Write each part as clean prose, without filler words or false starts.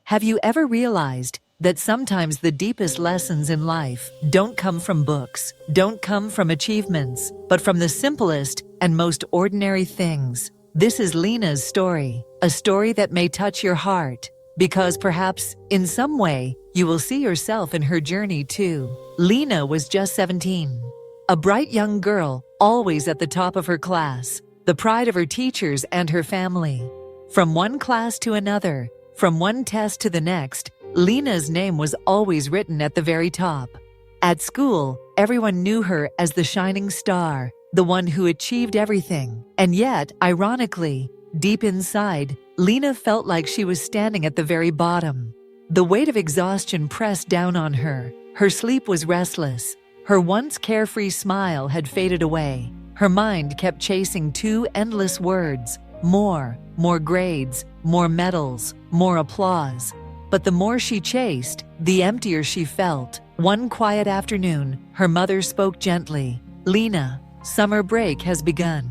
Have you ever realized that sometimes the deepest lessons in life don't come from books, don't come from achievements, but from the simplest and most ordinary things? This is Lena's story, a story that may touch your heart, because perhaps, in some way, you will see yourself in her journey too. Lena was just 17, a bright young girl, always at the top of her class, the pride of her teachers and her family. From one class to another, from one test to the next, Lena's name was always written at the very top. At school, everyone knew her as the shining star, the one who achieved everything. And yet, ironically, deep inside, Lena felt like she was standing at the very bottom. The weight of exhaustion pressed down on her. Her sleep was restless. Her once carefree smile had faded away. Her mind kept chasing two endless words: more grades, more medals, more applause. But the more she chased, the emptier she felt. One quiet afternoon, her mother spoke gently. "Lena, summer break has begun.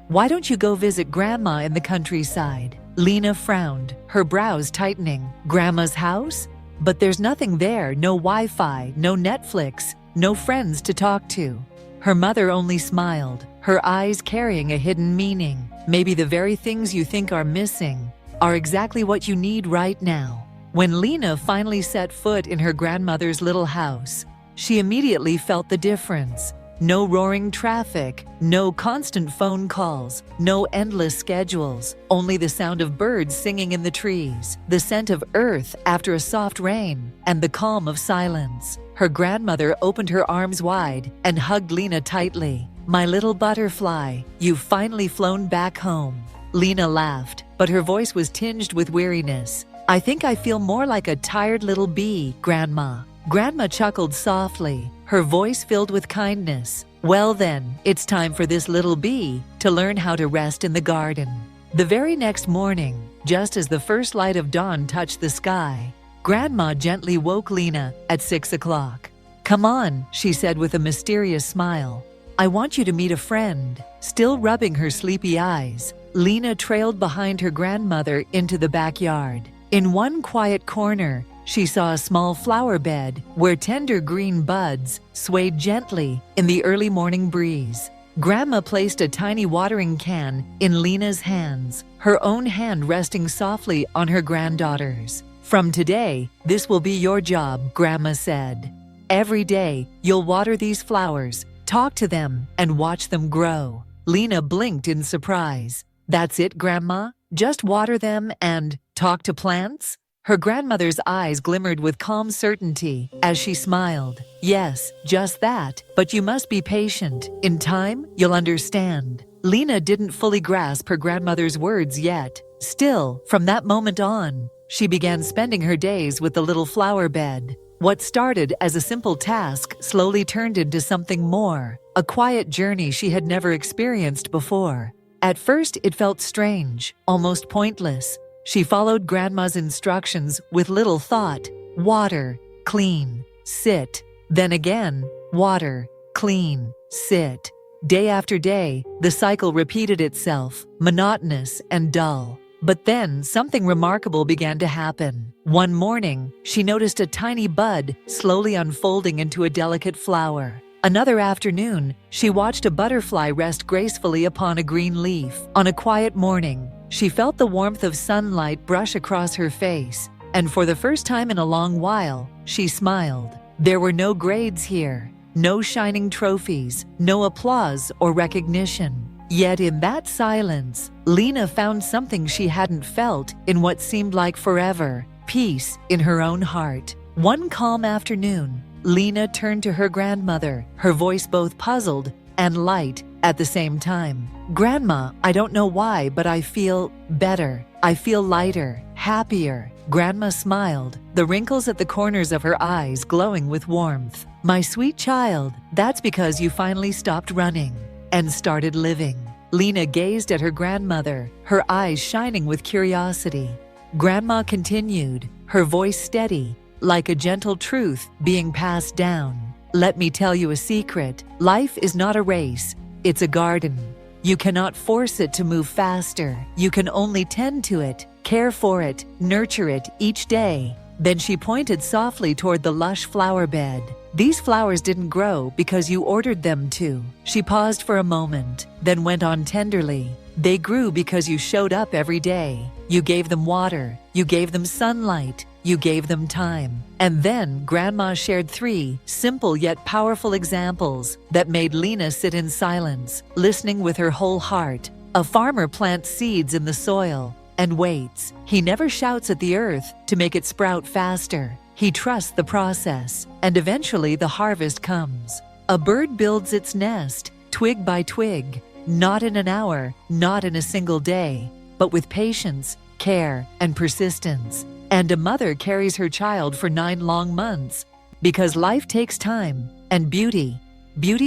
Why don't you go visit Grandma in the countryside?" Lena frowned, her brows tightening. Grandma's house? But there's nothing there, no Wi-Fi, no Netflix, no friends to talk to. Her mother only smiled, her eyes carrying a hidden meaning. Maybe the very things you think are missing are exactly what you need right now. When Lena finally set foot in her grandmother's little house, she immediately felt the difference. No roaring traffic, no constant phone calls, no endless schedules, only the sound of birds singing in the trees, the scent of earth after a soft rain, and the calm of silence. Her grandmother opened her arms wide and hugged Lena tightly. "My little butterfly, you've finally flown back home." Lena laughed, but her voice was tinged with weariness. "I think I feel more like a tired little bee, Grandma." Grandma chuckled softly, her voice filled with kindness. "Well then, it's time for this little bee to learn how to rest in the garden." The very next morning, just as the first light of dawn touched the sky, Grandma gently woke Lena at 6 o'clock. "Come on," she said with a mysterious smile. "I want you to meet a friend." Still rubbing her sleepy eyes, Lena trailed behind her grandmother into the backyard. In one quiet corner, she saw a small flower bed where tender green buds swayed gently in the early morning breeze. Grandma placed a tiny watering can in Lena's hands, her own hand resting softly on her granddaughter's. "From today, this will be your job," Grandma said. "Every day, you'll water these flowers, talk to them, and watch them grow." Lena blinked in surprise. "That's it, Grandma? Just water them and talk to plants?" Her grandmother's eyes glimmered with calm certainty as she smiled. "Yes, just that, but you must be patient. In time, you'll understand." Lena didn't fully grasp her grandmother's words yet. Still, from that moment on, she began spending her days with the little flower bed. What started as a simple task slowly turned into something more, a quiet journey she had never experienced before. At first, it felt strange, almost pointless. She followed Grandma's instructions with little thought. Water, clean, sit. Then again, water, clean, sit. Day after day, the cycle repeated itself, monotonous and dull. But then something remarkable began to happen. One morning, she noticed a tiny bud slowly unfolding into a delicate flower. Another afternoon, she watched a butterfly rest gracefully upon a green leaf. On a quiet morning, she felt the warmth of sunlight brush across her face, and for the first time in a long while, she smiled. There were no grades here, no shining trophies, no applause or recognition. Yet in that silence, Lena found something she hadn't felt in what seemed like forever: peace in her own heart. One calm afternoon, Lena turned to her grandmother, her voice both puzzled and light at the same time. "Grandma, I don't know why, but I feel better. I feel lighter, happier." Grandma smiled, the wrinkles at the corners of her eyes glowing with warmth. "My sweet child, that's because you finally stopped running and started living." Lena gazed at her grandmother, her eyes shining with curiosity. Grandma continued, her voice steady, like a gentle truth being passed down. "Let me tell you a secret. Life is not a race. It's a garden. You cannot force it to move faster. You can only tend to it, Care for it, nurture it each day." Then she pointed softly toward the lush flower bed. "These flowers didn't grow because you ordered them to." She paused for a moment, then went on tenderly. "They grew because you showed up every day. You gave them water, you gave them sunlight, you gave them time." And then Grandma shared 3 simple yet powerful examples that made Lena sit in silence, listening with her whole heart. A farmer plants seeds in the soil and waits. He never shouts at the earth to make it sprout faster. He trusts the process, and eventually the harvest comes. A bird builds its nest, twig by twig, not in an hour, not in a single day, but with patience, care, and persistence. And a mother carries her child for 9 long months, because life takes time, and beauty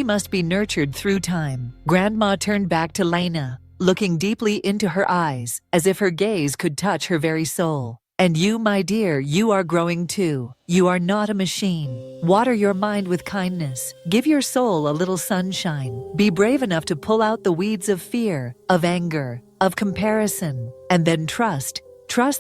must be nurtured through time. Grandma turned back to Lena, looking deeply into her eyes, as if her gaze could touch her very soul. "And you, my dear, you are growing too. You are not a machine. Water your mind with kindness. Give your soul a little sunshine. Be brave enough to pull out the weeds of fear, of anger, of comparison, and then trust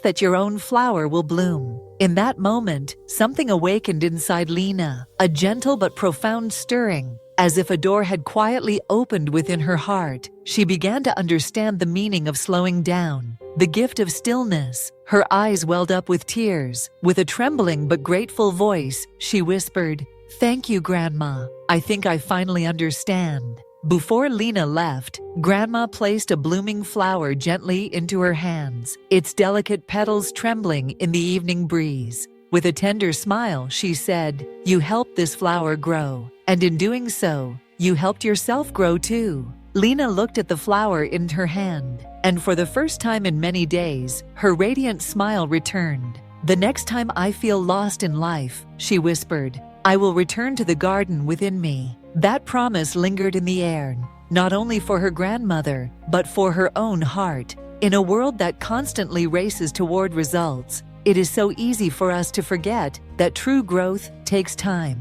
that your own flower will bloom." In that moment, something awakened inside Lena, a gentle but profound stirring. As if a door had quietly opened within her heart, she began to understand the meaning of slowing down, the gift of stillness. Her eyes welled up with tears. With a trembling but grateful voice, she whispered, "Thank you, Grandma. I think I finally understand." Before Lena left, Grandma placed a blooming flower gently into her hands, its delicate petals trembling in the evening breeze. With a tender smile, she said, "You helped this flower grow, and in doing so, you helped yourself grow too." Lena looked at the flower in her hand, and for the first time in many days, her radiant smile returned. "The next time I feel lost in life," she whispered, "I will return to the garden within me." That promise lingered in the air, not only for her grandmother, but for her own heart. In a world that constantly races toward results, it is so easy for us to forget that true growth takes time.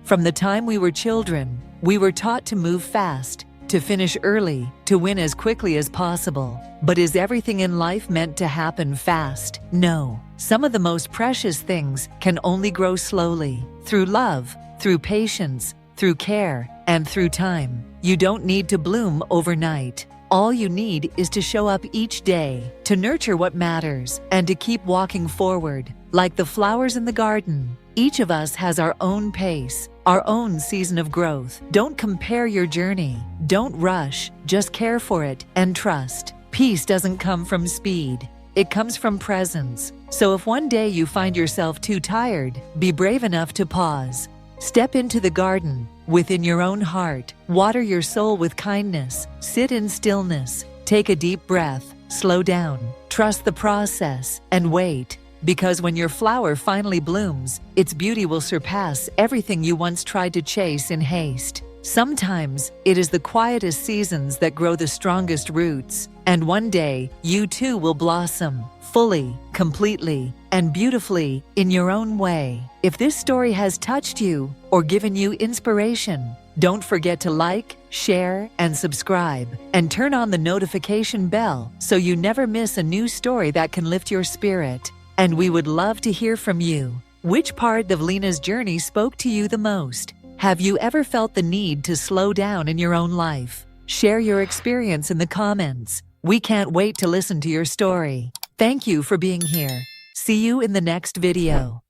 From the time we were children, we were taught to move fast, to finish early, to win as quickly as possible. But is everything in life meant to happen fast? No. Some of the most precious things can only grow slowly, through love, through patience, through care, and through time. You don't need to bloom overnight. All you need is to show up each day, to nurture what matters, and to keep walking forward. Like the flowers in the garden, each of us has our own pace, our own season of growth. Don't compare your journey. Don't rush. Just care for it and trust. Peace doesn't come from speed. It comes from presence. So if one day you find yourself too tired, be brave enough to pause. Step into the garden within your own heart. Water your soul with kindness. Sit in stillness. Take a deep breath. Slow down. Trust the process and wait. Because when your flower finally blooms, its beauty will surpass everything you once tried to chase in haste. Sometimes it is the quietest seasons that grow the strongest roots. And one day, you too will blossom, fully, completely, and beautifully in your own way. If this story has touched you or given you inspiration, don't forget to like, share, and subscribe. And turn on the notification bell so you never miss a new story that can lift your spirit. And we would love to hear from you. Which part of Lena's journey spoke to you the most? Have you ever felt the need to slow down in your own life? Share your experience in the comments. We can't wait to listen to your story. Thank you for being here. See you in the next video.